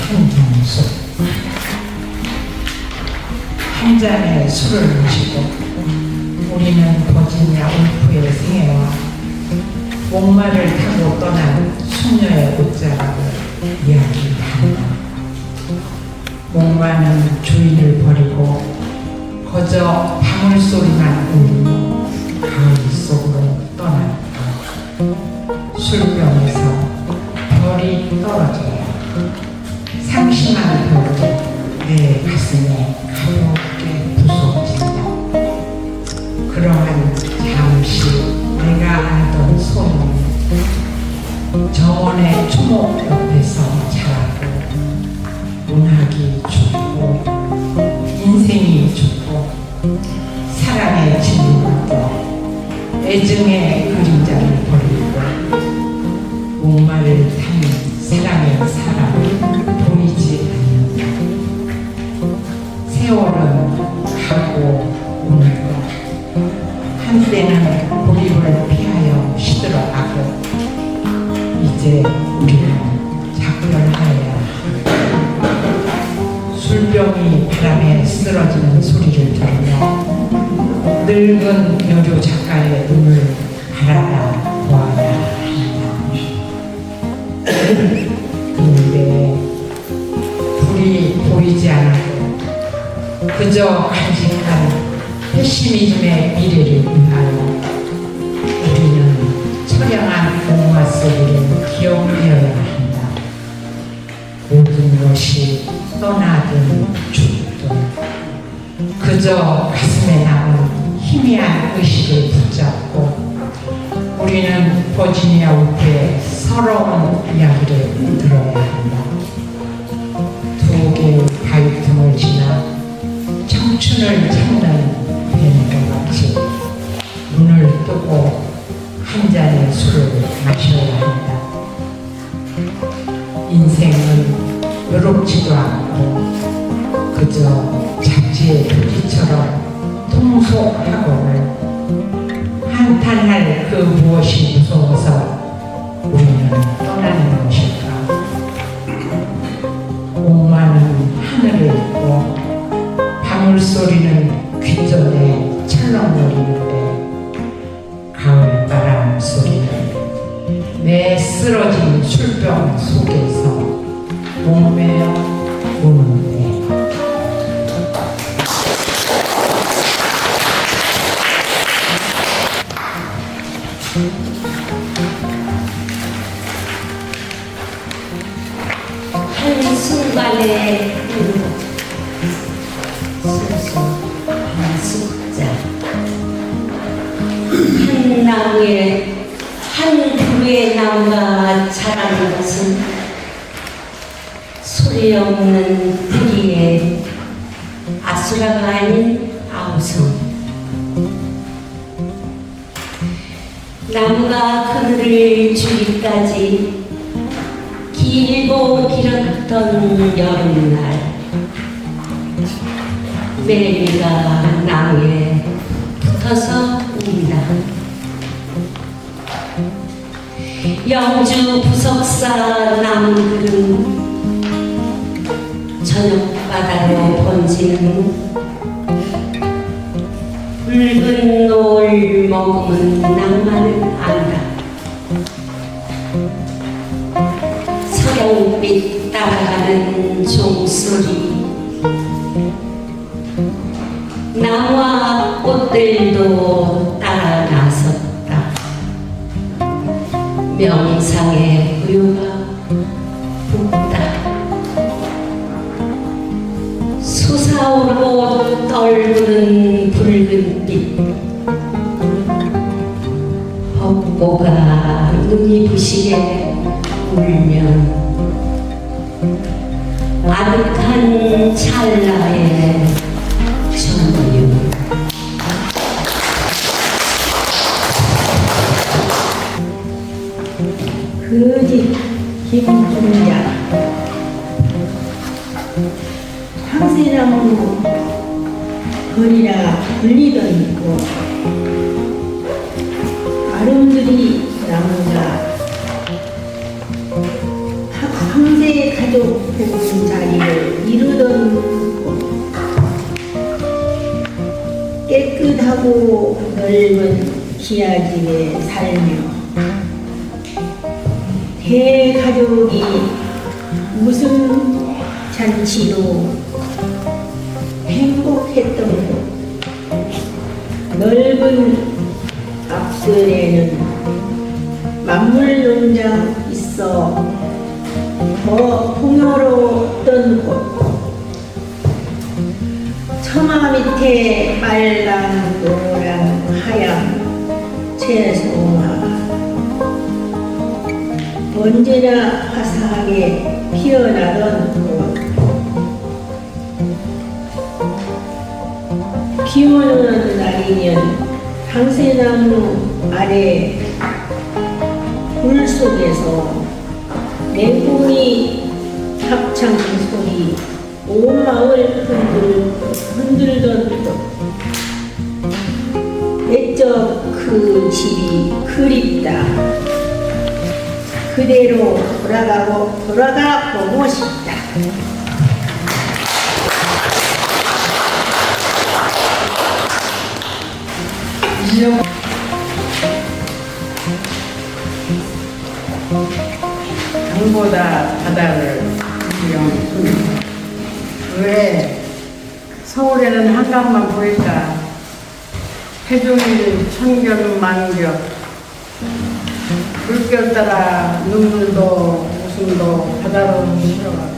한정수. 한 잔의 술을 마시고 우리는 버지니아 울프의 생애와 목마를 타고 떠난 숙녀의 옷자락을 이야기한다. 목마는 주인을 버리고 거저 방울소리만 울리며 가을 속으로 떠났다. 술병에서 별이 떨어져야 상심한 별이 내 가슴에 가볍게 부서진다. 그러한 잠시 내가 알던 소녀는 정원의 초목 옆에서 자라고 문학이 죽고 인생이 죽고 사랑의 진리부터 애증의 그림자를 버리고 목마를 타는 사랑의 사람을 보이지 않는다. 세월은 가고 오는 것. 한때는 고립을 피하여 시들어가고 이제 우리는 작별하여야 한다. 술병이 바람에 쓰러지는 소리를 들으며 늙은 여조 작가의 눈을 바라다 보아야 한다. 근데 불이 보이지 않아도 그저 간직한 페시미즘의 미래를 위하여 우리는 처량한 공화 속을 기억하여야 한다. 모든 것이 떠나든 죽든 그저 가슴에 남은 희미한 의식을 붙잡고 우리는 버지니아 울프의 서러운 이야기를 들어야 한다. 두 개의 바위틈을 지나 청춘을 찾는 뱀과 같이 눈을 뜨고 한 잔의 술을 마셔야 한다. 인생은 외롭지도 않고 그저 잡지의 표지처럼 통속하고를 한탄할 그 무엇이 무서워서 우리는 떠나는 것일까? 목마는 하늘을 입고 방울소리는 귓전에 철렁거리는데 가을바람 소리는 내 쓰러진 술병 속에서 목매어 우는데 한순간의 소소 한 숫자 한 나무에 한 그루의 나무가 자라는 것은 소리 없는 뿌리에 아수라가 아닌 아우성. 나무가 그늘을 주기까지 길고 길었던 여름날 매미가 나무에 붙어서 운다. 영주 부석사 나무들은 저녁바다로 번지는 붉은 노을 머금은 낭만을 안다. 서양빛 따라가는 종소리 나무와 꽃들도 따라 나섰다. 명상의 우유가 붓다. 솟아오르고 떨구는 붉은빛 벚보가 눈이 부시게 울면 아득한 찰나의 전율 거짓 김중자 황새나무 거리라 불리던 있고 아름드리 나무가 황새 가족 높은 자리를 이루던 곳, 깨끗하고 넓은 기아집에 살며 대가족이 무슨 잔치로 행복했던 곳, 넓은 앞뜰에는 만물농장 있어 더 풍요로웠던 곳, 처마 밑에 빨랑 노랑 하얀 채소가 언제나 화사하게 피어나던 곳, 비 오는 날이면 황새나무 아래 불 속에서 내공이 합창 소리 온 마을 흔들던 것, 내적 그 집이 그립다. 그대로 돌아가 보고 싶다. 강보다 바다를 구경. 왜 서울에는 한강만 보일까? 해종일 천견만격, 물결 따라 눈물도 웃음도 바다로 실어가.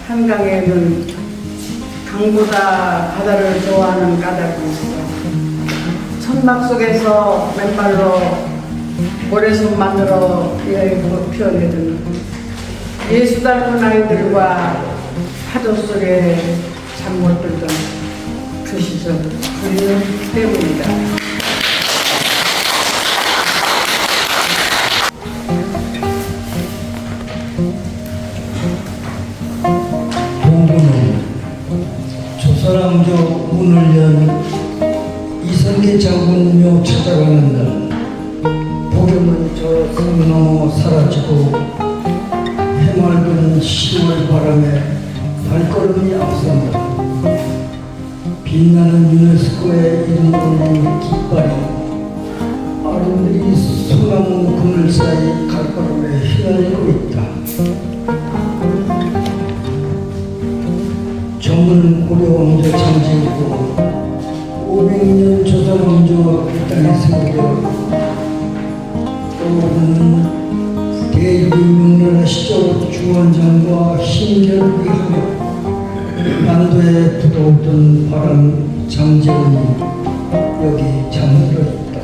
한강에는 강보다 바다를 좋아하는 까닭이 있어. 천막 속에서 맨발로 모래솜 만들어 피어내던 예수 닮은 아이들과 파도 속에 잠 못 들던 그 시절 그리움 때문이다. 동부는 조선왕조 문을 연 이성계 장군묘 찾아가는 날, 복염은 저 산 넘어 사라지고 해맑은 10월 바람에 발걸음이 앞선다. 빛나는 유네스코에 이름 올린 깃발이 아름드리 소나무 그늘 사이 갈걸음에 휘날리고 있다. 정은 고려왕조 장제이고 500년 조선왕조 이 땅에 세워져 떠오르는 대유명나라 시절 주원장과 힘겨루기 하며 난도에 불어오던 바람 장제원이 여기 잠들어 있다.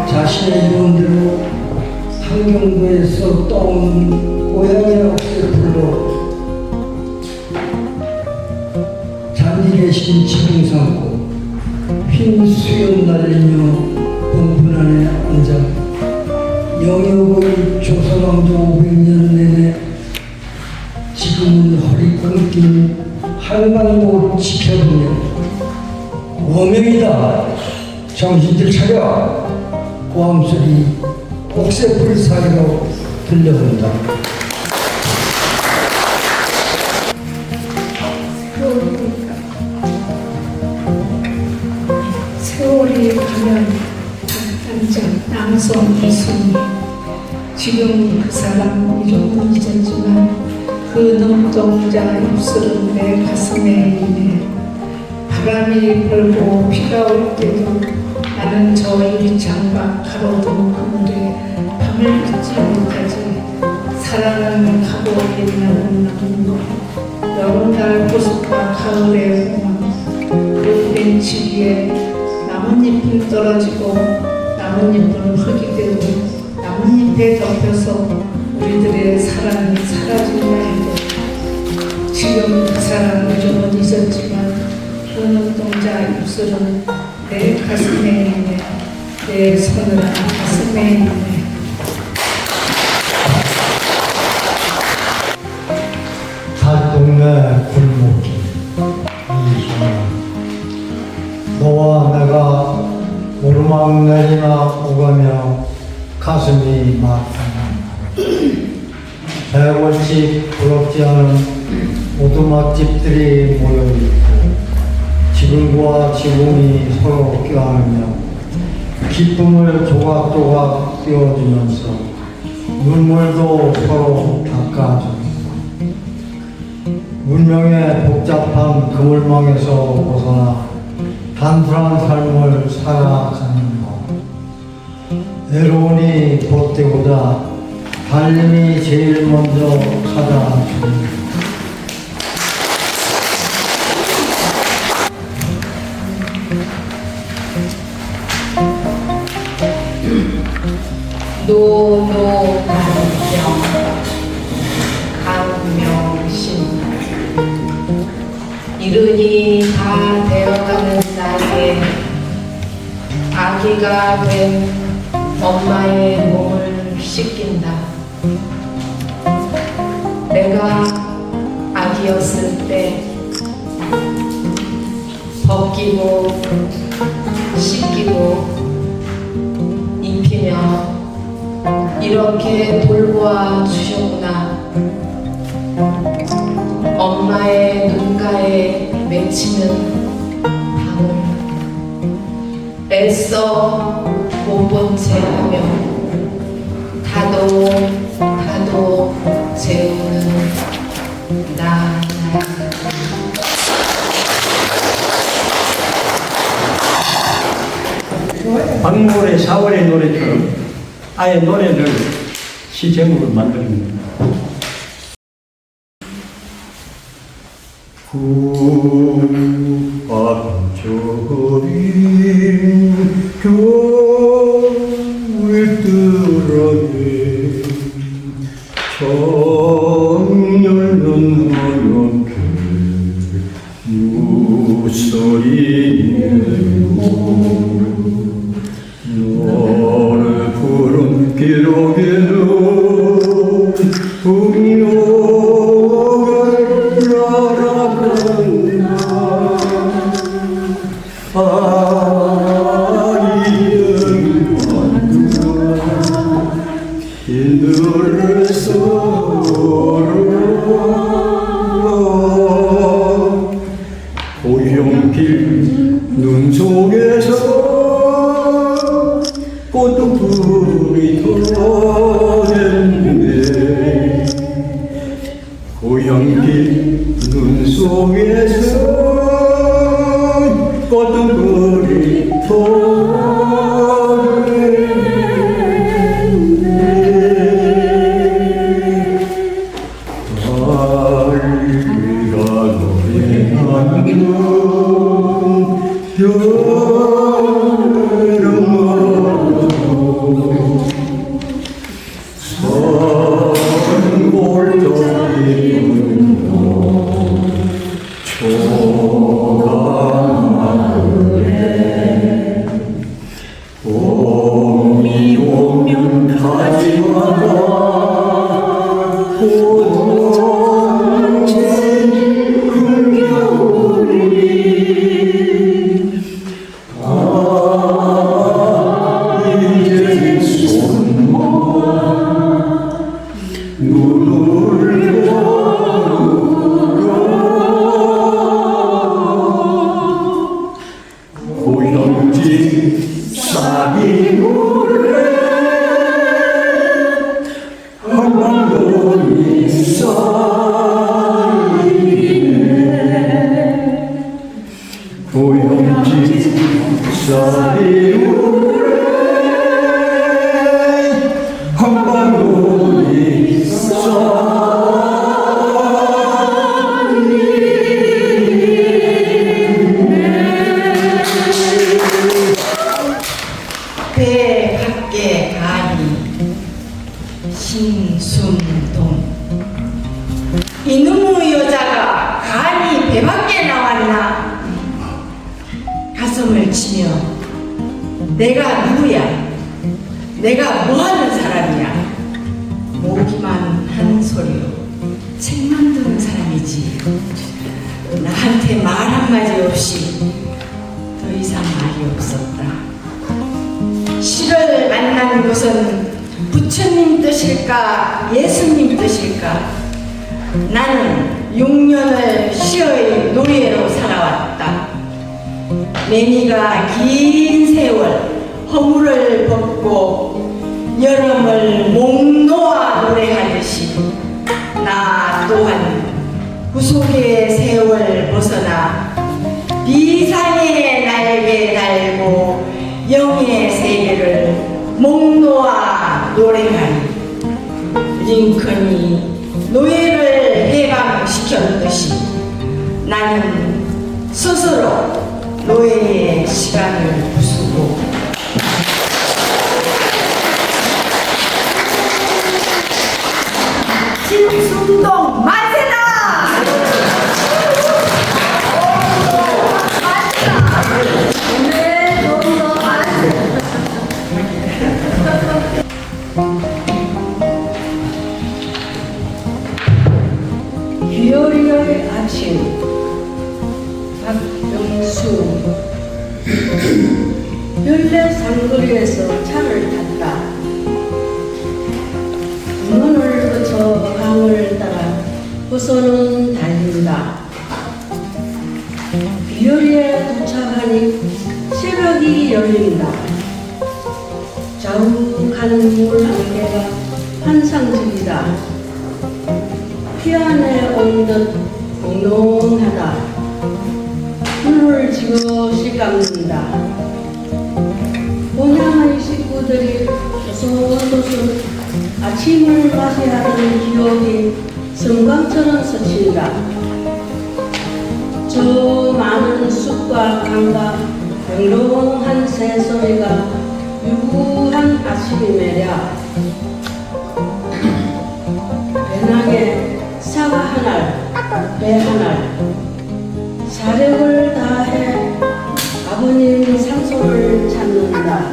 자신의 이론대로 한경도에서 떠온 고향의 억새를 불러 잔디 대신 지붕 삼고 흰 수염 날리며 본분 안에 앉아 영역의 조선왕조 500년 내내 지금은 허리 끊긴 한강도 지켜보며 원명이다 정신들 차려 고함소리 옥새불 사이로 들려본다. 세월이 가면 당장 낭송 이순이 지금 그 사람 이름은 잊었지만 그 눈동자 입술은 내 가슴에 있네. 바람이 불고 비가 올 때도 나는 저 유리창밖 가로등 그물에 밤을 잊지 못하지. 사랑은 가고 있는 나무 여름날 보습과 가을의 공원 그 벤치 위에 나뭇잎은 떨어지고 나뭇잎은 흙이 되고 나뭇잎에 덮여서 우리들의 사랑이 사라진다 해도 지금 그 사람을 조금 잊었지만 그 눈동자 입술은 내 가슴에 있네. 내 서늘한 가슴에 있네. 달동네 골목길 이희망 너와 내가 오르막내리나 오가며 가슴이 막히는 하나씩 부럽지 않은 오두막집들이 모여있고 지붕과 지붕이 서로 껴안으며 기쁨을 조각조각 띄워주면서 눈물도 서로 닦아줍니다. 운명의 복잡한 그물망에서 벗어나 단순한 삶을 살아가는 것. 애로우니 보태고자 달님이 제일 먼저 찾아줍니다. 노노간경 강명신 이른이 다 되어가는 나에게 아기가 된 엄마의 몸을 씻긴다. 내가 아기였을 때 벗기고 씻기고 입히며 이렇게 돌보아 주셨구나. 엄마의 눈가에 맺히는 방울 애써 못 본 채 하며 다도 재우는 나. 박물의 4월의 노래처럼 아예 노래를 시 제목으로 만듭니다. 구반절인 겨울들어에 정열는 어렵게 무서리네요. 너를 부른 기록에는 운명을 날아간다. 아이는 힘들을 서로 고용길 눈 속에서 꽃등불이 터졌네. 고향길 눈 속에서 꽃등불이 터졌네. 아이가 노래하는 봄이 오면 가지마다 혼자 흥겨울이 이제 손 모아 눈을 고향집 쌀이 노래 한방울이 쌓이네. 고향집 쌀이 노래 한방울이 쌓이네. 배 밖에 가니 신순동 이놈의 여자가 간이 배 밖에 나왔나. 가슴을 치며 내가 누구야, 내가 뭐하는 사람이야, 모기만 하는 소리로 책 만드는 사람이지. 나한테 말 한마디 없이 더 이상 말이 없었다. 시를 만난 것은 부처님 뜻일까 예수님 뜻일까 나는 6년을 시의 노예로 살아왔다. 매미가 긴 세월 허물을 벗고 여름을 목 놓아 노래하듯이 나 또한 구속의 세월 벗어나 비상의 날개 달고 영의 세계를 목 놓아 노래하니 링컨이 노예를 해방시켰듯이 나는 스스로 노예의 시간을 부수고 진순동 만세다! 비오리의 아침 박병수 별내 상거리에서 차를 탔다. 문을 거쳐 강을 따라 호선은 달린다. 비오리에 도착하니 새벽이 열린다. 자욱한 물 안개가 환상적이다. 피 안에 온 듯 공롱하다. 눈을 지그시 감는다. 본향의 식구들이 소소술 아침을 맞이하던 기억이 섬광처럼 스친다. 저 많은 숲과 강과 영롱한 새소리가 유구한 아침이 매랴. 배낭에 사과 한 알, 배 한 알, 사력을 다해 아버님 상소를 찾는다.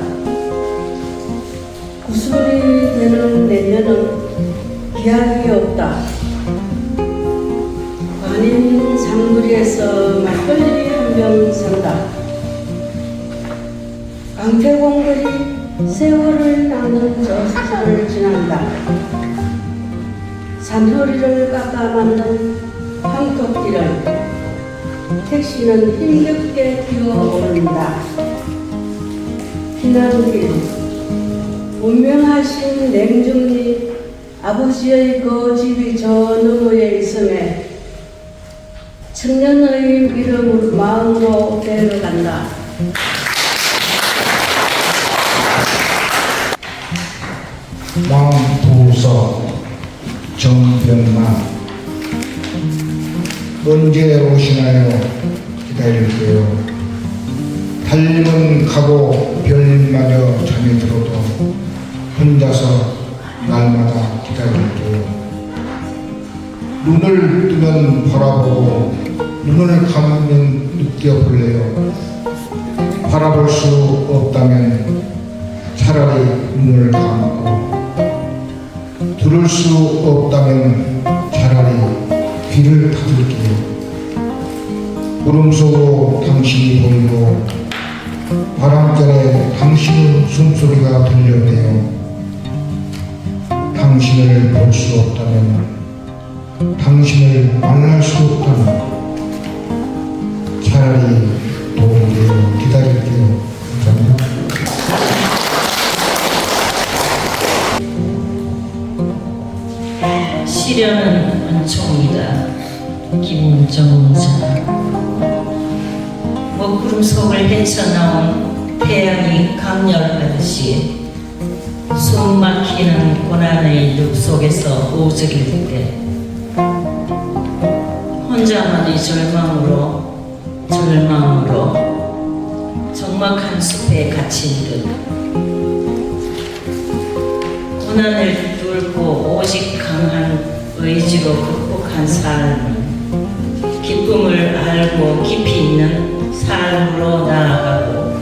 구슬이 되는 내년은 기약이 없다. 관인 상거리에서 막걸리 한 병 산다. 강태공들이 세월을 낚는 저 시절을 지난다. 산허리를 깎아 만든 황토길을 택시는 힘겹게 뛰어오른다. 피난길, 운명하신 냉정리 아버지의 그 집이 저 너머에 있음에 청년의 이름으로 마음으로 데려간다. 왕부서 정병만 언제 오시나요? 기다릴게요. 달림은 가고 별마저 잠이 들어도 혼자서 날마다 기다릴게요. 눈을 뜨면 바라보고 눈을 감으면 느껴볼래요. 바라볼 수 없다면 차라리 눈을 감고 들을 수 없다면 차라리 귀를 닫을게요. 구름 속으로 당신이 보이고 바람결에 당신의 숨소리가 들려오네요. 당신을 볼 수 없다면, 당신을 만날 수 없다면 차라리 도움되어 기다릴게요. 감사합니다. 시련은 은총이다. 김정자. 먹구름 속을 헤쳐나온 태양이 강렬하듯이 숨 막히는 고난의 늪 속에서 오적일 때 혼자만의 절망으로 적막한 숲에 갇힌 듯 고난을 뚫고 오직 강한 의지로 극복한 삶은 기쁨을 알고 깊이 있는 삶으로 나아가고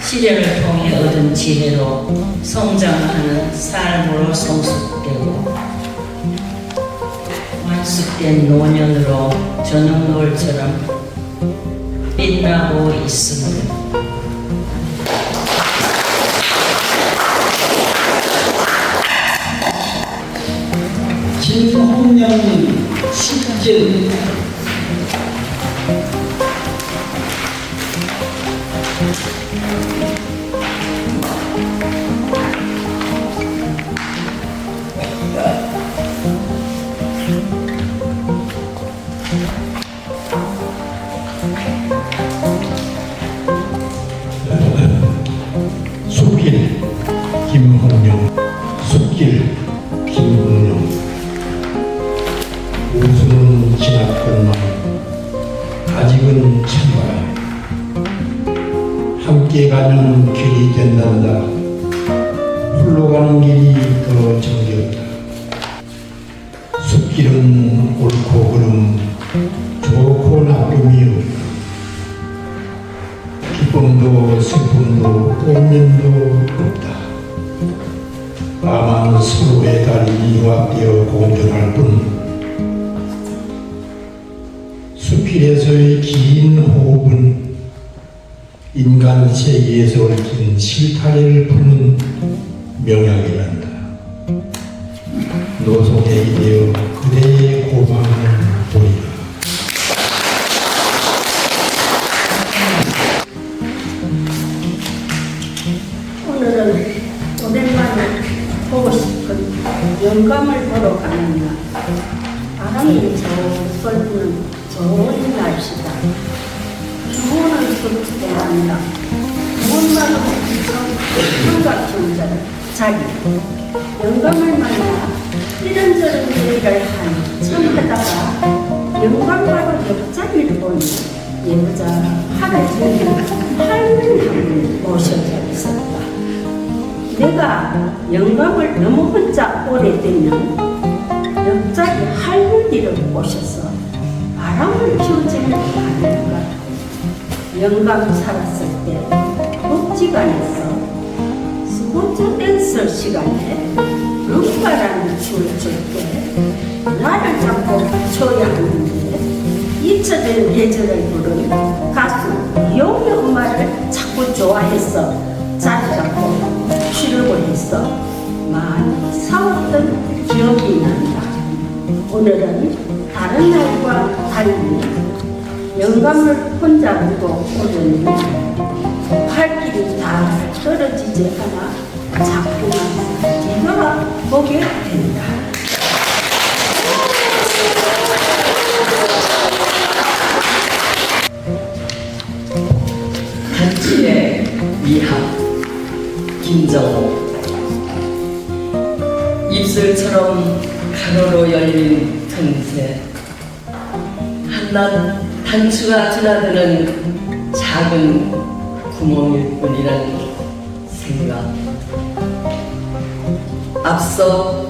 시련을 통해 얻은 지혜로 성장하는 삶으로 성숙되고 완숙된 노년으로 저녁노을처럼 빛나고 있습니다. 생명 숲길 숲길 김홍룡 숲길 김홍룡 웃음은 지났건만 아직은 참아야 함께 가는 길이 된단다. 홀로 가는 길이 더 정겹다. 숲길은 옳고 그름 좋고 나쁨이 없다. 기쁨도 슬픔도 꽃면도 없다. 다만 서로의 다리 융합되어 공존할 뿐. 수필에서의 긴 호흡은 인간 세계에서 얽힌 실타래를 푸는 명약이란다. 노소대이 되어 그대의 고마움을 보리라. 오늘은 오랜만에 보고 싶은 영감을 보러 가는 날. 바람이 솔솔 부는 좋은 날씨다. 주호는 숲에 간다. 무언가로 삼각형자를 자기 영감을 만나 이런저런 얘기를 한참 하다가 영감바로 옆자리를 보니 예보자 하루 종일 할머니 한 분 모셔져 있었다. 내가 영감을 너무 혼자 오래되면 옆자리 할머니를 모셔서 바람을 피우지는 않을까. 영감 살았을 때 복지관에서 스포츠 댄서 시간에 룸바라는 춤을 출 때 나를 잡고 춰야 하는데 잊혀진 계절을 부른 가수 이용의 엄마를 자꾸 좋아해서 자리 잡고 쉬려고 해서 많이 싸웠던 기억이 난다. 오늘은 다른 날과 달리 영감을 혼자 두고 오려니 발길이 다 떨어지지 않아 자꾸만 뒤돌아보게 된다. 단지의 미학 김정호. 입술처럼 가로로 열린 틈새, 한낱 단추가 드나드는 작은 구멍일 뿐이란 생각. 앞서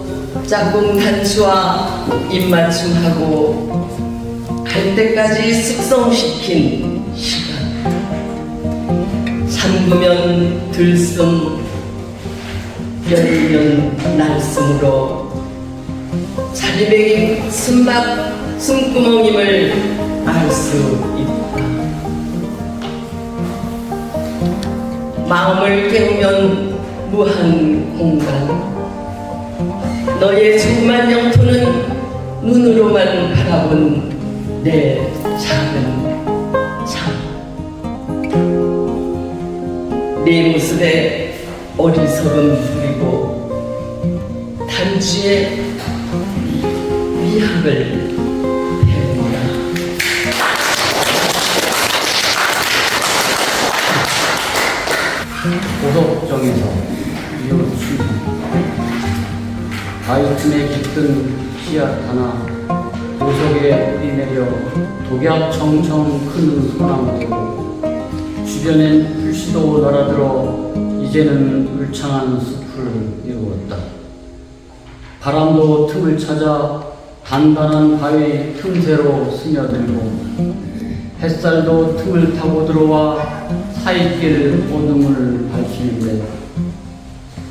짝꿍 단추와 입맞춤하고 갈 때까지 숙성시킨 시간. 잠그면 들숨, 열리면 날숨으로 자리배긴 숨구멍임을 알 수 있다. 마음을 깨우면 무한 공간. 너의 조그만 영토는 눈으로만 바라본 내 작은 참. 네 모습에 어리석음 부리고 단추의 미학을 배운다. 고속정에서 이웃 취임 바위틈에 깃든 씨앗 하나 보석에 뿌리 내려 독약 청청 큰 소나무도 주변엔 풀씨도 날아들어 이제는 울창한 숲을 이루었다. 바람도 틈을 찾아 단단한 바위 틈새로 스며들고 햇살도 틈을 타고 들어와 사이길 어둠을 밝히는데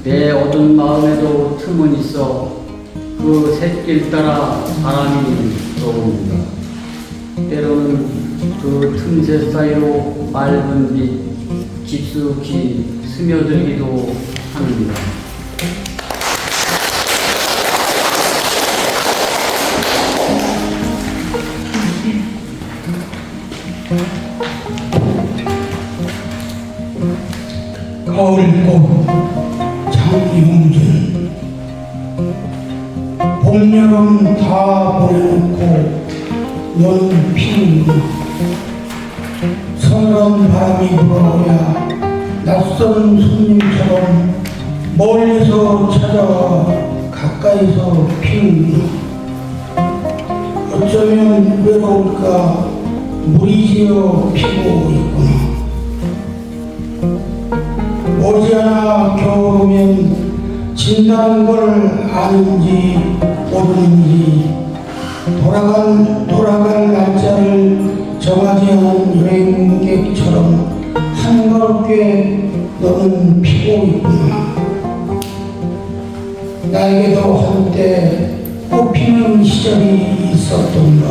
내 어두운 마음에도 틈은 있어 그 샛길 따라 바람이 들어옵니다. 때로는 그 틈새 사이로 맑은 빛 깊숙이 스며들기도 합니다. 가을꽃 장용준 봄, 여름 다 보내놓고 너는 피우는구나. 서늘한 바람이 불어오야 낯선 손님처럼 멀리서 찾아와 가까이서 피우는구나. 어쩌면 외로울까 무리지어 피고 있구나. 머지않아 겨울 오면 진다는 걸 아는지 모르는지 돌아갈 날짜를 정하지 않은 여행객처럼 한가롭게 너는 피고 있구나. 나에게도 한때 꽃피는 시절이 있었던가.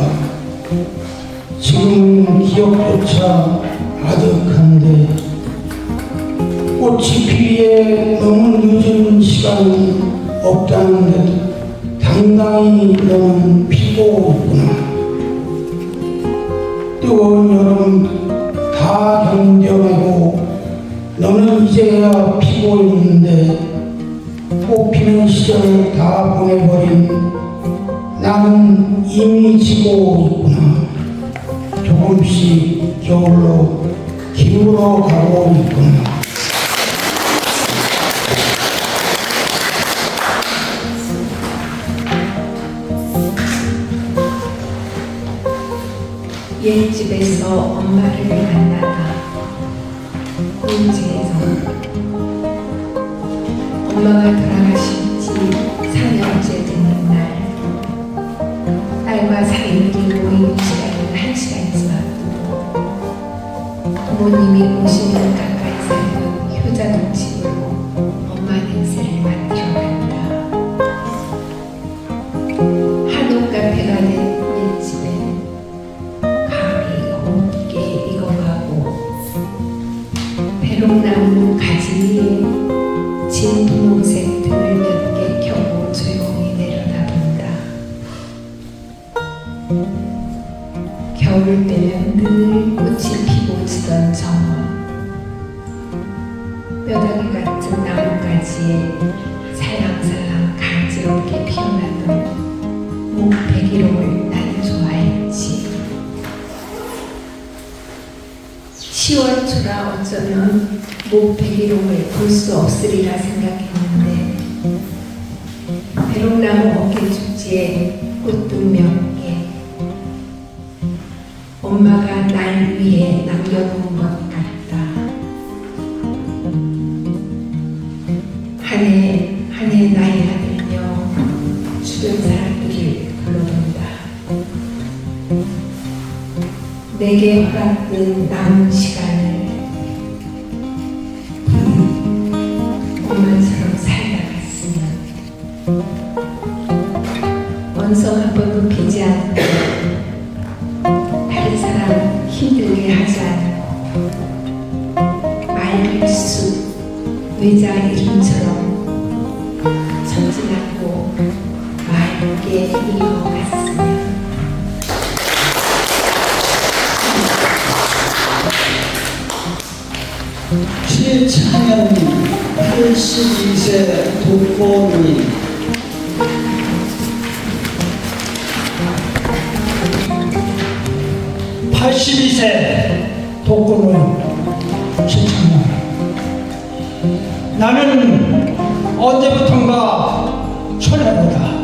지금은 기억조차 아득한데 꽃이 피기에 너무 늦은 시간은 없다는 듯 당당히 너는 피고 있구나. 뜨거운 여름 다 견뎌내고 너는 이제야 피고 있는데 꽃 피는 시절을 다 보내버린 나는 이미 지고 있구나. 조금씩 겨울로 기울어 가고 있구나. 옛집에서 엄마를 만나다 고은지에서 엄마가 돌아가신 지 4년째 되는 날 딸과 사위들이 모이는 시간은 1시간이지만 부모님이 50년 가까이 살던 효자동 집으로 엄마 냄새를 맡으러 간다. 한옥 카페가 된 옛집에는 곱게 익어가고 배롱나무 가지 위에 진 분홍색 등을 몇 개 켜고 조용히 내려다본다. 겨울 때면 늘 꽃이 피고 지던 정원, 뼈다귀 같은 나뭇가지에 살랑살랑 간지럽게 피어나던 목백일홍을 나는 좋아했지. 10월 초라 어쩌면 목백일홍을 볼 수 없으리라 생각했는데 배롱나무 어깨축지에 꽃등 몇 개, 엄마가 날 위해 남겨놓은 것 같다. 한 해 나이가 들며 주변 사람들을 불러본다. 내게 허락된 남은 시간을 엄마처럼 살다 갔으면 언성 한 번도 피지 않고 다른 사람 힘들게 하지 않고 맑은 숲 외자 이름처럼 전진하고 맑게 익어갔으면. 최창현 82세 독거노인. 최창현. 나는 언제부턴가 초라하다.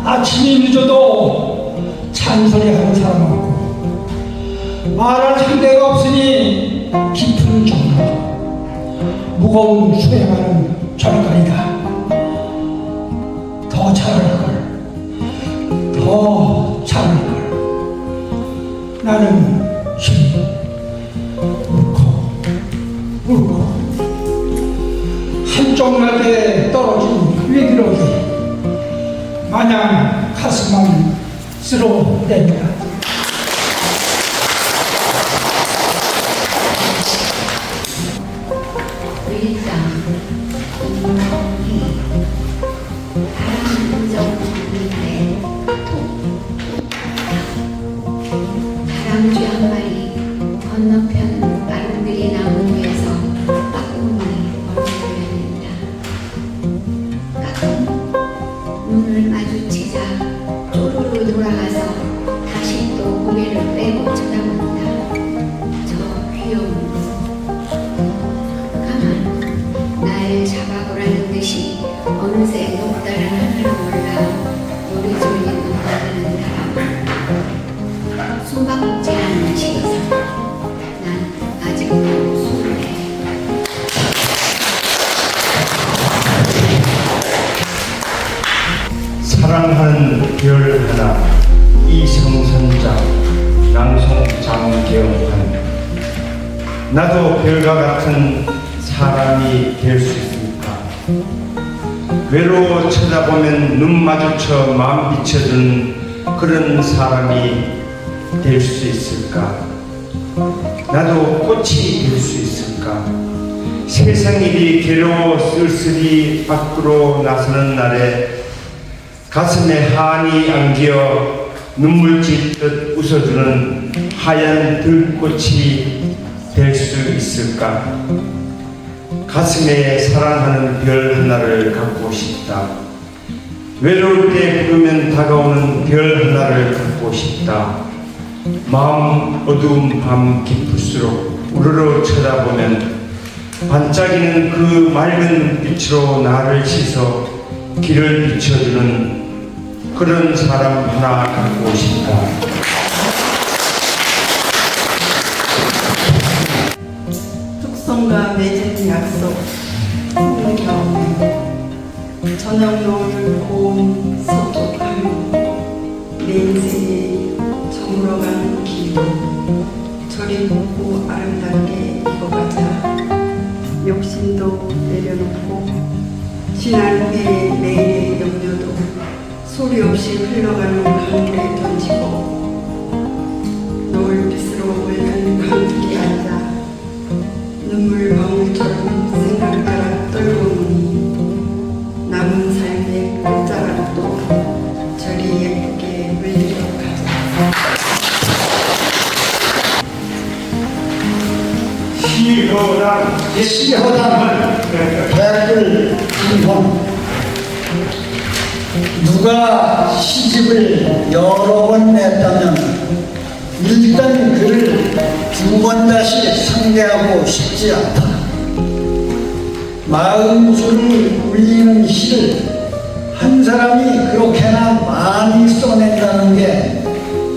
아침이 늦어도 잔소리하는 사람 같고 말할 상대가 없으니 깊은 정로, 무거운 수행하는 절간이다. 더 잘할걸, 더 잘할걸. 나는 힘이 울고 한쪽 날개 떨어진 위기로기 마냥 가슴만 쓸어댄다. 바람 나서 다시 또 고개를 빼고 쳐다본다. 저 귀여운 가만 날 잡아보라는 듯이 어느새 높다란 하늘을 올라 요리조리 넘어가는 사람. 숨바꼭질하는 시선. 난 아직도 수고해. 사랑하는 별 하나 이성선장 낭송 장계영한. 나도 별과 같은 사람이 될 수 있을까? 외로워 쳐다보면 눈 마주쳐 마음 비춰준 그런 사람이 될 수 있을까? 나도 꽃이 될 수 있을까? 세상 일이 괴로워 쓸쓸히 밖으로 나서는 날에 가슴에 한이 안겨 눈물 짓듯 웃어주는 하얀 들꽃이 될 수 있을까? 가슴에 사랑하는 별 하나를 갖고 싶다. 외로울 때 부르면 다가오는 별 하나를 갖고 싶다. 마음 어두운 밤 깊을수록 우러러 쳐다보면 반짝이는 그 맑은 빛으로 나를 씻어 길을 비춰주는 그런 사람 하나 갖고 싶다. 특성과 맺은 약속, 성경, 저녁 노을 고음 서독함, 내 인생의 저물어가는 길도 저리 보고 아름답게 입어가자. 욕심도 내려놓고 지난 후에 내일의 염려도 소리 없이 흘러가는 강물에 던지고 노을빛으로 물든 강둑에 앉아 눈물 방울처럼 생각따라 떨고 노니 남은 삶의 끝자락도 저리 예쁘게 물들여 가자. 시허당 백글 인혼. 누가 시집을 여러 번 냈다면 일단 그를 두 번 다시 상대하고 싶지 않다. 마음소리를 울리는 시를 한 사람이 그렇게나 많이 써낸다는 게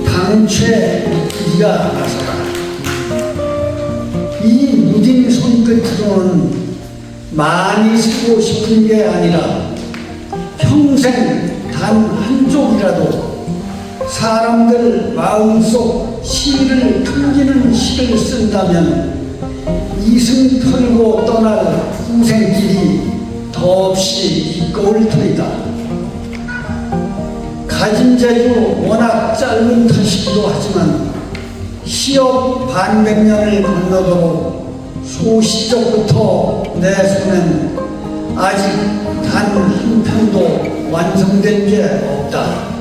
당최 믿기지가 않아서다. 이 무딘 손끝으로는 많이 쓰고 싶은 게 아니라 평생 단 한쪽이라도 사람들 마음속 시를 풍기는 시를 쓴다면 이승 털고 떠날 후생길이 더없이 기꺼울 터이다. 가진 재주 워낙 짧은 탓이기도 하지만 시업 반백년을 건너도록 소시적부터 내 손엔 아직 단 한 편도 완성된 게 없다.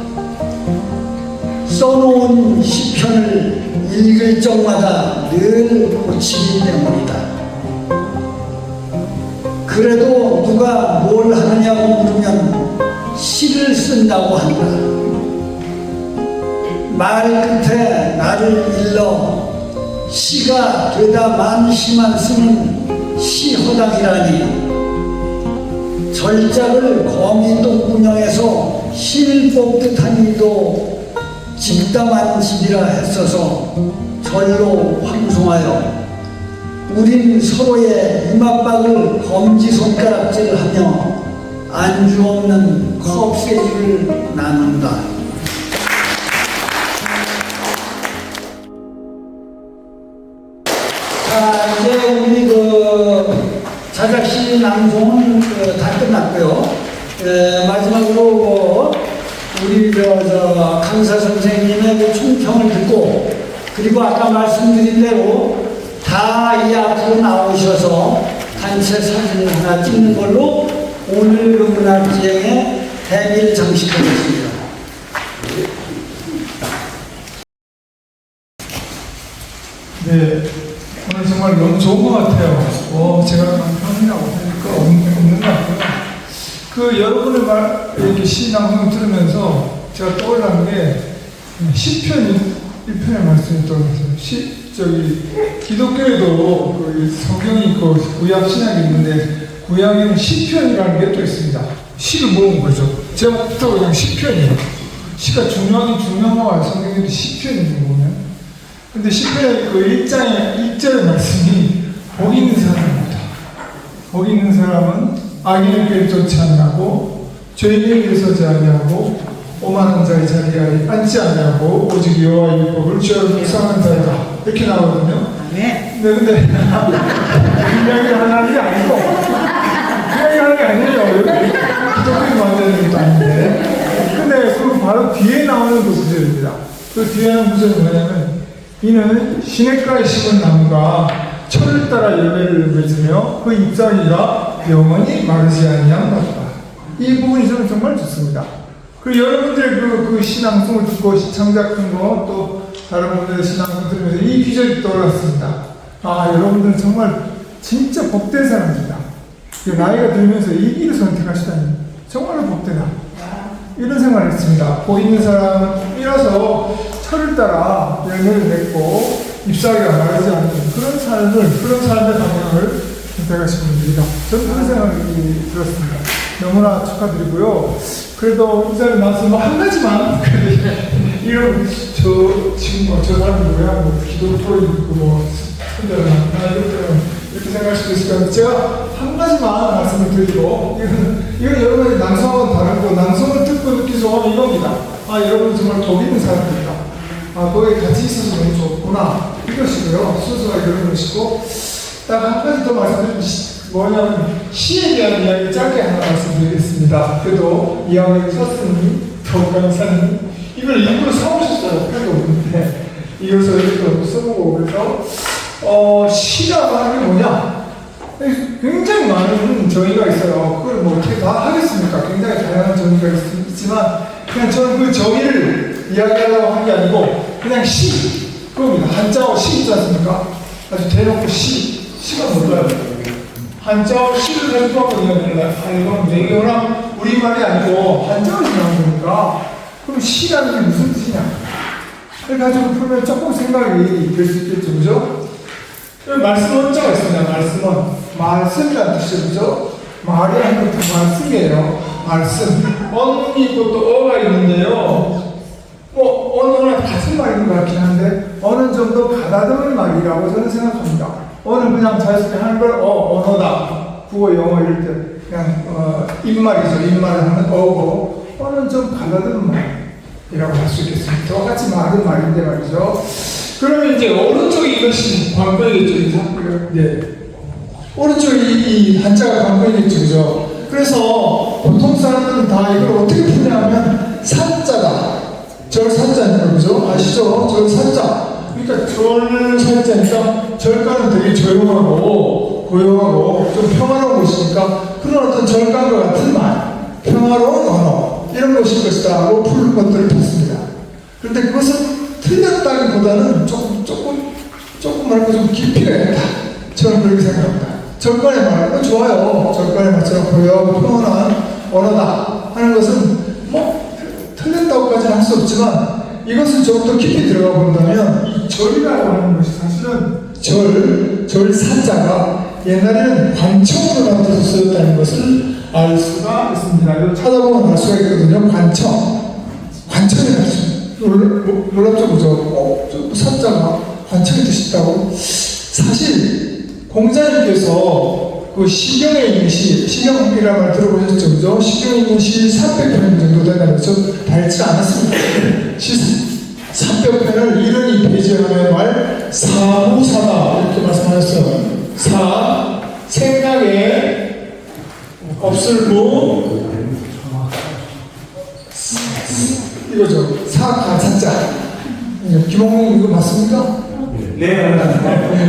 써놓은 시편을 읽을 적마다 늘 고치기 때문이다. 그래도 누가 뭘 하느냐고 물으면 시를 쓴다고 한다. 말 끝에 나를 일러 시가 되다 만시만 쓰는 시허당이라니. 절작을 거미 똥구녕에서 신을 뽑듯 한 이도 집담한 집이라 했어서 절로 황송하여 우린 서로의 이맛박을 검지손가락질하며 안주 없는 컵세주를 나눈다. 자, 이제 우리 자작시 낭송은 다 끝났고요. 마지막으로 우리 강사 선생님의 총평을 듣고, 그리고 아까 말씀드린 대로 다 이 앞으로 나오셔서 단체 사진 하나 찍는 걸로 오늘 문학지행에 대미를 장식하겠습니다. 네, 오늘 정말 너무 좋은 것 같아요. 제가 평이라고 하니까 없는 것 같고요. 여러분의 이렇게 시 낭송 들으면서 제가 떠올랐는 게, 시편 1편의 말씀이 떠올랐어요. 기독교에도 그 성경이 있고 구약 신약이 있는데 구약에는 시편이라는 게 또 있습니다. 시를 모은 거죠. 제목부터 그냥 시편이에요. 시가 중요하긴 중요한 성경에도 시편이에요 보면. 근데 시편의 그 1절의 말씀이 복 있는 사람입니다. 복 있는 사람은 악인의 길을 쫓지 아니하고 죄인의 길을 서지 아니하고 오만한 자의 자리에 앉지 아니하고 오직 여호와의 율법을 주로 묵상하는 자이다. 이렇게 나오거든요. 네. 근데 이야기를 하는 게 아니고 그 이야기를 하는 게 아니에요. 기독교인 만드는 것도 아닌데. 근데 그 바로 뒤에 나오는 그 구절입니다. 그 뒤에 나오는 구절이 뭐냐면 이는 시냇가에 심은 나무가 철을 따라 열매를 맺으며 그 잎사귀가 영원히 마르지 아니한 것이다. 이 부분이 저는 정말 좋습니다. 그 여러분들의 그 신앙송을 듣고 창작한 거 또 다른 분들의 신앙송 들으면서 이 기절이 떠올랐습니다. 아, 여러분들은 정말 진짜 복된 사람입니다. 나이가 들면서 이 길을 선택하시다니 정말로 복되다. 이런 생각을 했습니다. 복 있는 사람이라서 철을 따라 열매를 맺고 잎사귀가 마르지 않는 그런 삶의 방향을 선택하신 분들이다. 저는 그런 생각이 들었습니다. 너무나 축하드리고요. 그래도 이 자리에 나와서 뭐 한 가지만 이런 저 사람 누구야? 기독교인 있고 이렇게 생각할 수도 있을 것 같아요. 제가 한 가지만 말씀을 드리고 이건 여러분이 낭송하고는 다르고 낭송을 듣고 느끼서 이겁니다. 아, 여러분 정말 복 있는 사람들이다. 아, 거기 같이 있어서 너무 좋구나. 이것이고요. 순수하게 그런 것이고 딱 한 가지 더 말씀드리면 뭐냐면 시에 대한 이야기 짧게 하나 말씀드리겠습니다. 그래도 이야기를 썼으니 더욱 감사님 이걸 일부러 사오셨어요. 필요 없는데 이것을 이렇게 써보고 그래서 시라고 하는 게 뭐냐? 굉장히 많은 정의가 있어요. 그걸 뭐 어떻게 다 하겠습니까? 굉장히 다양한 정의가 있지만 그냥 저는 그 정의를 이야기하려고 한 게 아니고 그냥 시 그겁니다. 한자어 시 있지 않습니까? 아주 대놓고 시가 뭘까요? 한자어 시를 가지고 하거든요. 이건 외교랑 우리말이 아니고 한자어에서 나온 거니까 그럼 시라는 게 무슨 뜻이냐? 그래가지고 풀면 조금 생각이 될 수 있겠죠, 그죠? 말씀 원자가 있습니다. 말씀은 말씀이라는 뜻이죠, 그죠? 말이 아니고 말씀이에요. 말씀. 언이 있고 또 어가 있는데요. 언어랑 같은 말인 것 같긴 한데 어느 정도 가다듬은 말이라고 저는 생각합니다. 언은 그냥 자연스럽게 하는 걸 언어다. 국어, 영어 이럴 때 그냥 입말이죠. 입말을 하면 어고 언은 좀 가다듬은 말이라고 할 수 있겠습니다. 똑같이 말은 말인데 말이죠. 그러면 이제 오른쪽이 이것이 관건이겠죠. 네. 오른쪽이 이 한자가 관건이겠죠. 그죠? 그래서 보통 사람들은 다 이걸 어떻게 푸냐면 산자다. 절산자니까 그죠? 아시죠? 절산자. 그러니까 절산자니까 절가는 되게 조용하고 고요하고 좀 평화로운 곳이니까 그런 어떤 절간과 같은 말, 평화로운 언어 이런 것일 것이다 하고 푸는 것들을 봤습니다. 그런데 그것은 틀렸다기보다는 조금 말고 좀 깊이가 있다. 저는 그렇게 생각합니다. 절간의 말은 좋아요. 절간의 말처럼 고요하고 평온한 언어다 하는 것은 틀렸다고까지는 할 수 없지만 이것을 조금 더 깊이 들어가 본다면 이 절이라고 하는 것이 사실은 절산자가 옛날에는 관청으로 나타서 쓰였다는 것을 알 수가 있습니다. 이거 찾아보면 알 수가 있거든요. 관청이 나타서 놀랍죠, 그죠? 산자가 관청이 뜻이 있다고? 사실 공자님께서 그 시경에 있는 시경이라는 말 들어보셨죠? 그죠? 시경에 있는 시 300편 정도 된다는 저 밝지 않았습니다. 시 300편을 이른이 배제하는 말 사무사다 이렇게 말씀하셨어요. 생각에 없을고 이거죠. 사가사자. 김홍님 이거 맞습니까? 네,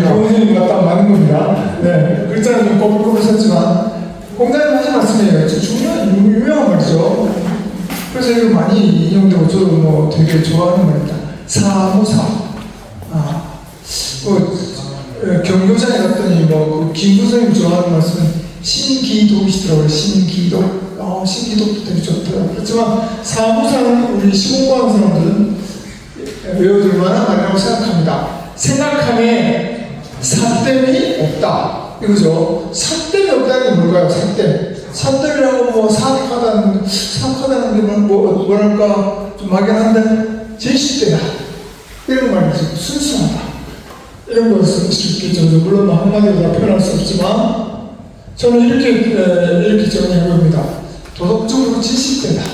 공자님 맞다 맞는 겁니다. 네, 글자는 좀 꼬불꼬불 썼지만 공자님 하신 말씀이에요. 중요한 유명한 말이죠. 그래서 이거 많이 인용되고 저도 뭐 되게 좋아하는 말입니다. 사무사. 경교장에 갔더니 그 김부선님 좋아하는 말씀은 신기독이시더라고요. 신기독. 신기독도 되게 좋더라고요. 그렇지만 사무사는 우리 시공부하는 사람들은 외워줄 만한 말이라고 생각합니다. 생각함에 삿됨이 없다. 이거죠. 삿됨이 없다는 게 뭘까요? 삿됨. 삿됨이라고 뭐 사악하다는 게 뭐랄까 좀 막연한데 진실되다. 이런 말이죠. 순수하다. 이런 것을 쓸 수 있겠죠. 물론 한마디로 다 표현할 수 없지만 저는 이렇게 정리해봅니다. 도덕적으로 진실되다.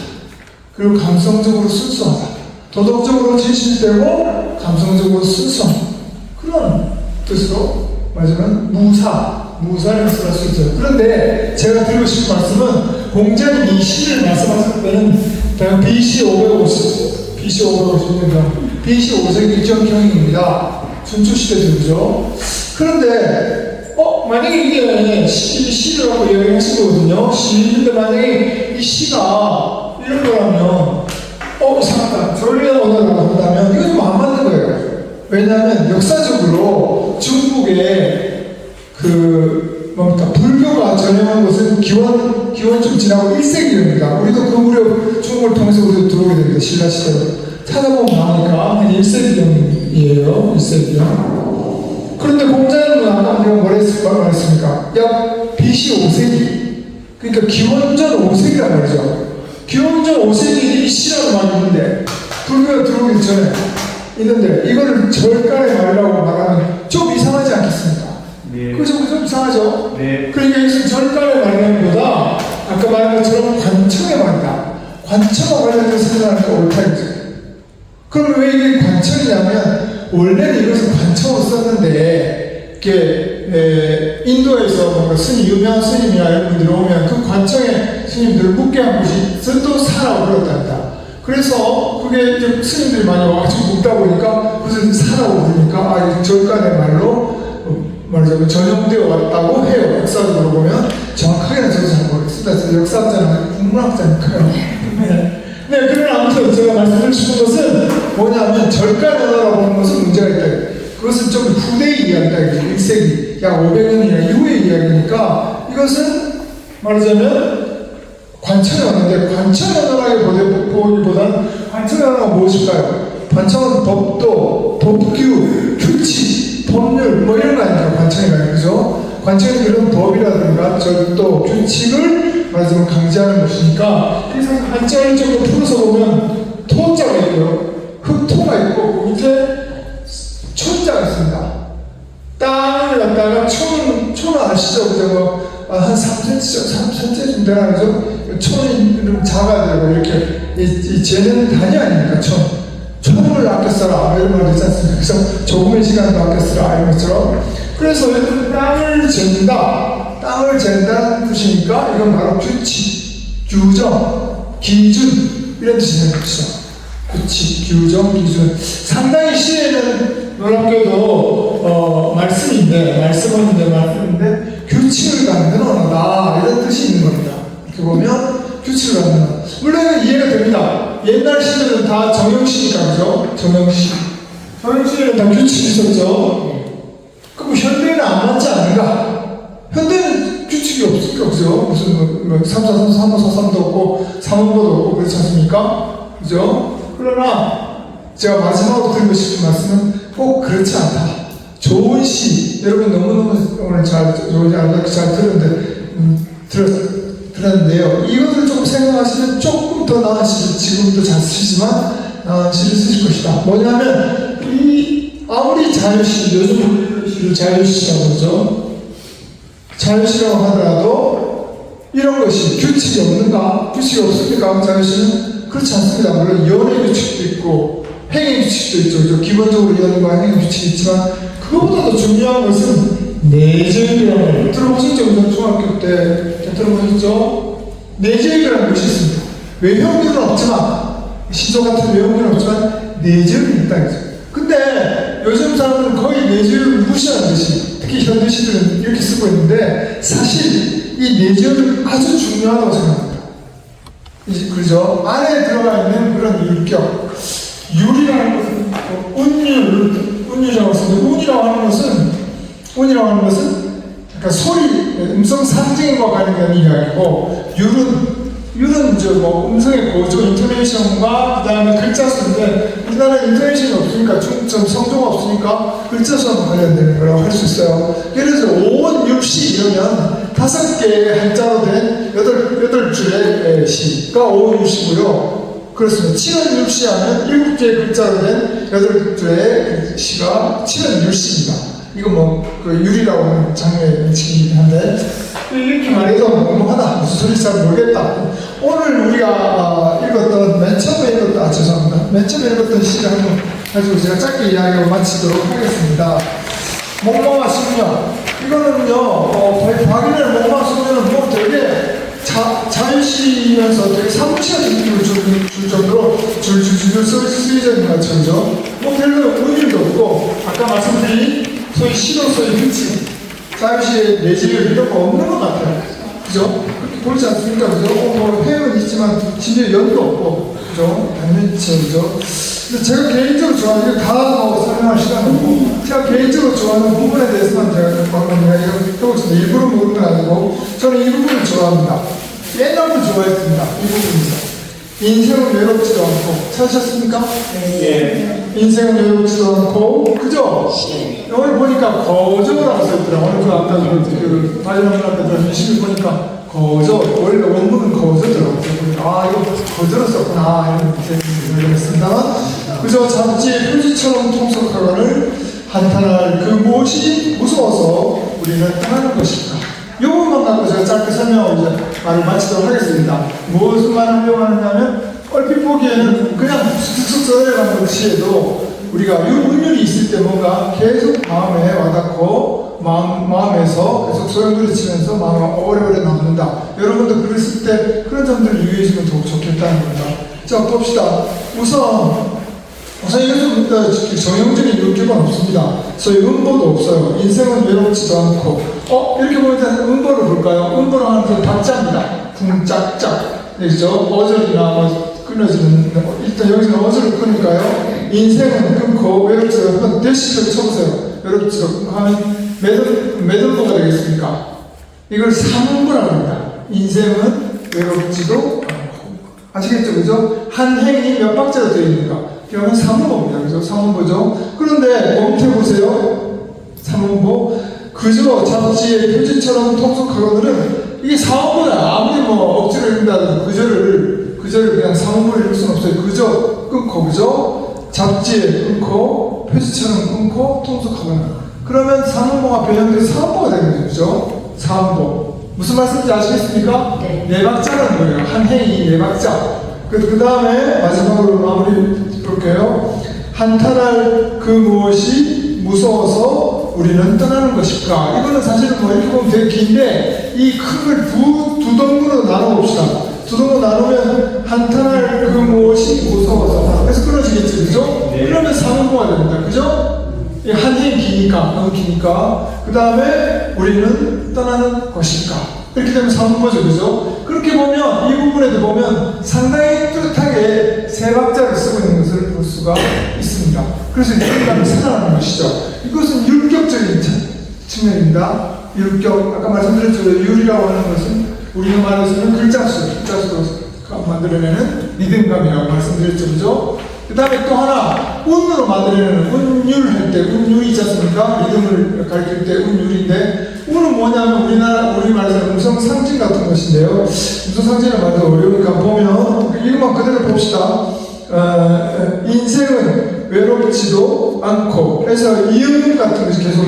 그리고 감성적으로 순수하다. 도덕적으로 진실되고 감성적으로 순수한 그런 뜻으로 말하자면 무사를 쓸 수 있죠. 그런데 제가 드리고 싶은 말씀은 공자님 이 시를 말씀하실 때는 BC 550년경 BC 5세기 정경입니다. 춘추시대죠. 그런데 만약에 이게 시를 갖고 여행하신 거거든요. 시인데 만약에 이 시가 이런 거라면 이상하다. 전리한 언어라고 한다면 이건 좀 안 맞는 거예요. 왜냐하면 역사적으로 중국의 불교가 전염한 것은 기원 좀 지나고 1세기입니다. 우리도 그 무렵 중국을 통해서 우리도 들어오게 됩니다. 신라시대로. 찾아보면 나오니까 한 1세기경이에요. 1세기경. 그런데 공자님은 아까 우리가 말했습니까? 약 BC 5세기. 그러니까 기원전 5세기란 말이죠. 기원전 5세기에 이 시라는 말이 있는데 불교가 들어오기 전에 있는데 이거를 절간의 말이라고 말하면 좀 이상하지 않겠습니까? 네. 그죠? 좀 이상하죠? 네. 그러니까 이것은 절간의 말이라는 것보다 아까 말한 것처럼 관청의 말이다. 관청과 관련해서 생각하는 게 옳다 이거죠. 그럼 왜 이게 관청이냐면 원래는 이것을 관청으로 썼는데 이게 인도에서 뭔가 유명한 스님이나 이런 분들이 오면 그 관청의 스님들을 묵게 한 곳이 선도사라고 불렀답니다. 그래서 그게 이제 스님들이 많이 와가지고 묵다 보니까 그것을 사라고 부르니까 절간의 말로 말하자면 전용되어 왔다고 해요. 역사적으로 보면 정확하게는 저도 잘 모르겠습니다. 역사학자는 국문학자니까요. 네, 그러나 아무튼 제가 말씀드리고 싶은 것은 뭐냐면 절간 언어라고 하는 것은 문제가 있다. 그것은 좀 후대의 이야기다. 1세기, 약 500년이나 이후의 이야기니까 이것은 말하자면 관청의 언어인데 관청의 언어라고 보기보다는 관청의 언어가 무엇일까요? 관청은 법도, 법규, 규칙, 법률 뭐 이런 거 아닙니까? 관청이 말이죠. 그죠? 관청이 그런 법이라든가 절도, 규칙을 말하자면 강제하는 것이니까 그래서 한자를 좀 풀어서 보면 토자가 있고요. 흑토가 있고 그 밑에 촌자가 있습니다. 땅을 갖다가 촌은 아시죠? 그죠? 한 3cm 좀 되나 그죠? 촌이 좀 작아야 되고 이렇게 이 재는 단위 아닙니까? 촌을 아껴 써라 이런 말 있지 않습니까? 그래서 조금의 시간도 아껴 써라 이런 것처럼 그래서 땅을 잰다는 뜻이니까 이건 바로 규칙, 규정, 기준 이런 뜻이 되는 것이죠. 규칙, 규정, 기준. 상당히 시에는 놀랍게도 말씀인데 규칙을 갖는 언어다 이런 뜻이 있는 겁니다. 이렇게 보면 규칙을 갖는 언어. 물론 이해가 됩니다. 옛날 시들은 다 정형시니까 그죠? 정형시에는 다 규칙이 있었죠. 그럼 현대는 안 맞지 않은가? 현대는 규칙이 없을까 그죠? 무슨 3, 4, 3, 3, 4, 3도 없고 3원보도 없고 그렇지 않습니까? 그죠? 그러나 제가 마지막으로 드리고 싶은 말씀은 꼭 그렇지 않다. 좋은 시, 여러분 너무너무 오늘 잘 들었는데요. 이것을 좀 생각하시면 조금 더 나은 시를 지금도 잘 쓰시지만 나은 시를 쓰실 것이다. 뭐냐면 아무리 자유시, 요즘 시를 자유시라고 그러죠. 자유시라고 하더라도 이런 것이 규칙이 없는가? 규칙이 없습니까? 자유시는? 그렇지 않습니다. 물론 연애 규칙도 있고 행위 규칙도 있죠. 기본적으로 연애와 행위 규칙이 있지만 그것보다 더 중요한 것은 내재이라는 걸 들어보셨죠? 중학교 때 들어보셨죠? 내재이라는 것이 있습니다. 외형률은 없지만 시조 같은 외형률은 없지만 내재는 있다. 근데 요즘 사람들은 거의 내재를 무시하는 듯이 특히 현대시들은 이렇게 쓰고 있는데 사실 이 내재는 아주 중요하다고 생각합니다. 그죠? 안에 들어가 있는 그런 율격 율이라는 것은 운율이라고 쓰는데 운이라고 하는 것은 그러니까 소리, 음성 상징과 관련된 이야기고 율은 유는 이제 뭐 음성의 고조, 인토네이션과 그 다음에 글자 수인데 우리나라에 인토네이션이 없으니까 중점 성조가 없으니까 글자 수와 관련된 거라고 할 수 있어요. 예를 들어 5원 6시 이러면 5개의 한자로 된 8줄의 시가 5원 6시고요. 그렇습니다. 7원 6시 하면 7개의 글자로 된 8줄의 시가 7원 6시입니다. 이거 그 유리라고 하는 장르의 명칭이긴 한데 이렇게 말해도 멍멍하다 무슨 소리인지 잘 모르겠다. 오늘 우리가 읽었던 맨 처음에 읽었던 죄송합니다. 맨 처음에 읽었던 시를 한번 가지고 제가 짧게 이야기하고 마치도록 하겠습니다. 멍멍하시군요. 이거는요 박인의 멍멍하시군요는 뭐 되게 자유시면서 되게 사무치한 느낌을 줄 정도로 줄줄줄 쓰여져 있는 것 같죠. 뭐 별로 의미도 없고 아까 말씀드린 소위 시로서의 흔치 자유시의 내질 이런 거 없는 것 같아요. 그죠? 그렇게 보이지 않습니까? 그죠? 뭐 회은 있지만 심지어 연도 없고 그죠? 단면이죠. 그죠? 근데 제가 개인적으로 좋아하는 이거 다 설명할 시간은 없고 제가 개인적으로 좋아하는 부분에 대해서만 제가 방금 이야기하고 있습니다. 일부러 모르는 건 아니고 저는 이 부분을 좋아합니다. 옛날부터 좋아했습니다. 이 부분입니다. 인생은 외롭지도 않고 찾으셨습니까? 네. 인생은 외롭지도 않고 그죠? 여기 보니까 거저라고 써있더라. 오늘 그 아까 그 바이올린 앞에 민식을 보니까 거저 원래 원문은 거저더라고요. 이거 거저로 썼구나 이런 생각을 했습니다. 그저 잡지의 표지처럼 통속하거늘 한탄할 그 무엇이 무서워서 우리는 떠나는 것일까? 이 부분만 갖고 제가 짧게 설명하고 이제 말을 마치도록 하겠습니다. 무엇을 말하려고 하느냐면 얼핏 보기에는 그냥 쑥쑥 써내려가는 것이에도 우리가 운율이 있을 때 뭔가 계속 마음에 와닿고 마음에서 계속 소용돌이 치면서 마음이 오래오래 남는다. 여러분도 글을 쓸 때 그런 점들을 유의해주면 더욱 좋겠다는 겁니다. 자 봅시다. 우선 이것은 정형적인 윤기가 없습니다. 소위 음보도 없어요. 인생은 외롭지도 않고 이렇게 보면 음보를 볼까요? 음보로 하는 건 박자입니다. 쿵짝짝 그죠? 어절이나 끊어지는 일단 여기서는 어절을 끊을까요? 인생은 끊고 외롭지도 않고 대시를 쳐보세요. 외롭지도 않고 하면 몇 음보가 되겠습니까? 이걸 3음보라고 합니다. 인생은 외롭지도 않고 아시겠죠? 그죠? 한 행이 몇 박자로 되어 있는가? 그러면 3음보입니다. 그죠? 3음보죠? 그런데 밑에 보세요. 3음보. 그저 잡지의 표지처럼 통속하거든은 이게 4음보야. 아무리 억지로 읽는다도 그저를 그냥 3음보를 읽을 수는 없어요. 그저 끊고, 그죠? 잡지에 끊고, 표지처럼 끊고, 통속하거든. 그러면 3음보가 변형돼서 4음보가 되는 거죠. 4음보. 무슨 말씀인지 아시겠습니까? 네 박자라는 거예요. 한 행이 네 박자. 그 다음에 마지막으로 마무리 볼게요. 한탄할 그 무엇이 무서워서 우리는 떠나는 것일까? 이거는 사실은 이렇게 보면 되게 긴데 이 큰 걸 두 덩으로 나눠봅시다. 두 덩으로 나누면 한탄할 그 무엇이 무서워서 그래서 끊어지겠죠, 그죠? 그러면 3음보가 됩니다, 그죠? 한 해는 기니까, 너무 기니까. 그 다음에 우리는 떠나는 것일까? 이렇게 되면 3음보죠, 그죠? 그렇게 보면 이 부분에도 보면 상당히 뚜렷하게 세 박자를 쓰고 있는 것을 볼 수가 있습니다. 그래서 이감이 살아나는 것이죠. 이것은 율격적인 측면입니다. 율격, 아까 말씀드렸죠. 율이라고 하는 것은 우리가 말해서는 글자수로 만들어내는 리듬감이라고 말씀드렸죠. 그죠? 그 다음에 또 하나, 운으로 만들어내는 운율 할 때, 운율이 있지 않습니까? 리듬을 가르칠 때 운율인데, 운은 뭐냐면 우리 말해서 음성 상징 같은 것인데요. 음성 상징을 말도 어려우니까 보면, 이것만 그대로 봅시다. 인생은 외롭지도 않고, 그래서 이음 같은 것이 계속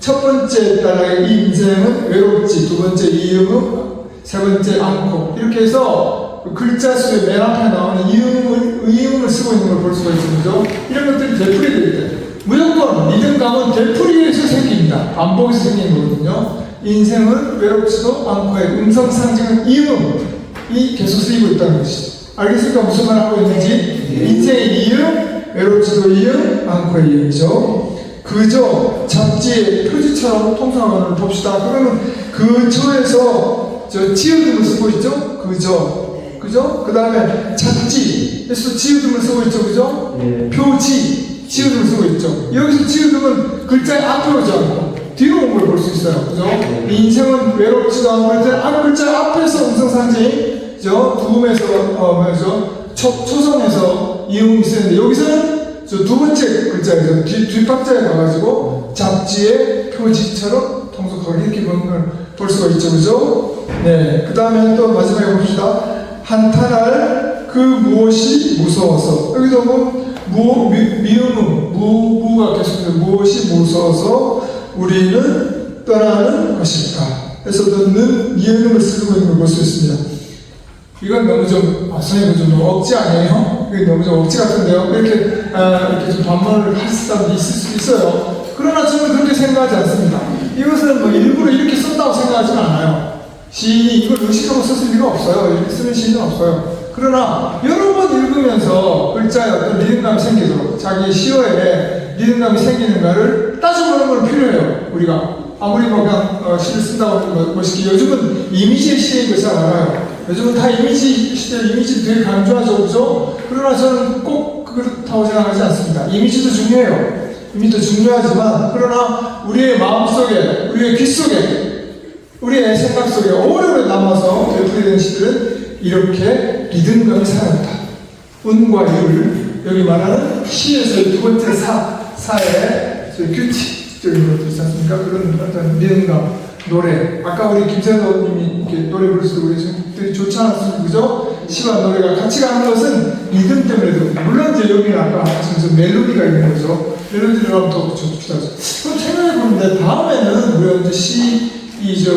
첫 번째 단락에 인생은 외롭지, 두 번째 이음은 세 번째 않고, 이렇게 해서 글자 수의 맨 앞에 나오는 이음을 쓰고 있는 걸 볼 수가 있습니다. 이런 것들이 되풀이될 때 무조건 리듬감은 되풀이에서 생깁니다. 반복에서 생기는 거거든요. 인생은 외롭지도 않고의 음성 상징은 이음이 계속 쓰이고 있다는 것이죠. 알겠습니까? 무슨 말 하고 있는지? 인생의 이음, 외롭지도 이음, 않고의 이음이죠. 그저 잡지의 표지처럼 통상화를 봅시다. 그러면 그저에서 지어둠을 쓰고 있죠? 그죠? 그 다음에 잡지에서 지어둠을 쓰고 있죠? 그죠? 표지, 지어둠을 쓰고 있죠. 여기서 지어둠은 글자의 앞에 오지 않고 뒤로 온 걸 볼 수 있어요. 그죠? 인생은 외롭지도 않고 할 때 글자 앞에서 음성상징 두음에서 초성에서 이음이 있었는데 여기서는 저 두 번째 글자에서 뒷박자에 가가지고 잡지의 표지처럼 통속하게 이렇게 볼 수가 있죠, 그죠? 네, 그 다음에 또 마지막에 봅시다. 한탄할 그 무엇이 무서워서, 여기도 미음음 무가 계속해서 무엇이 무서워서 우리는 떠나는 것일까. 그래서 는 니은음을 쓰고 있는 걸 볼 수 있습니다. 이건 너무 선생님 좀 억지 아니에요? 이게 너무 좀 억지 같은데요? 이렇게 좀 반문을 할 사람도 있을 수 있어요. 그러나 저는 그렇게 생각하지 않습니다. 이것은 일부러 이렇게 썼다고 생각하지는 않아요. 시인이 이걸 의식하고 썼을 리가 없어요. 이렇게 쓰는 시인은 없어요. 그러나 여러 번 읽으면서 글자에 어떤 리듬감이 생기도록 자기 시어에 리듬감이 생기는가를 따져보는 건 필요해요. 우리가 아무리 그냥 시를 쓴다고 멋있게 요즘은 이미지의 시인 걸 잘 알아요. 요즘은 다 이미지 시대, 이미지 되게 강조하죠, 그죠? 그러나 저는 꼭 그렇다고 생각하지 않습니다. 이미지도 중요해요. 이미지도 중요하지만, 그러나 우리의 마음 속에, 우리의 귀 속에, 우리의 생각 속에 오래오래 남아서 되풀이된 시들은 이렇게 리듬감이 살아있다. 운과 율, 여기 말하는 시에서의 두 번째 사의 규칙적인 것도 있지 않습니까? 그런 어떤 리듬감, 노래. 아까 우리 김세도님이 이렇게 노래 부를 때 우리 지금 좋지 않았습니까? 그죠? 시와 노래가 같이 가는 것은 리듬 때문에도, 물론 이제 여기는 아까 하신 멜로디가 있는 거죠. 멜로디를 하면 더 좋기도 하죠. 그럼 생각해보는데, 다음에는 우리가 이제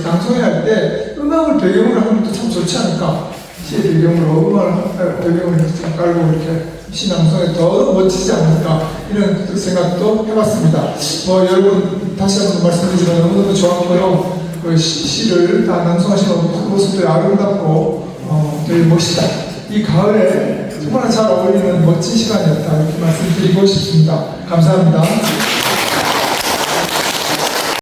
낭송회 할 때 음악을 배경으로 하는 것도 참 좋지 않을까? 시의 배경으로 음악을 배경으로 좀 깔고 이렇게 시 낭송에 더 멋지지 않을까? 이런 생각도 해봤습니다. 여러분, 다시 한번 말씀드리지만 너무너무 좋았고요. 그 시를 다 낭송하시는 모습들이 아름답고 되게 멋있다. 이 가을에 정말 잘 어울리는 멋진 시간이었다. 이렇게 말씀드리고 싶습니다. 감사합니다.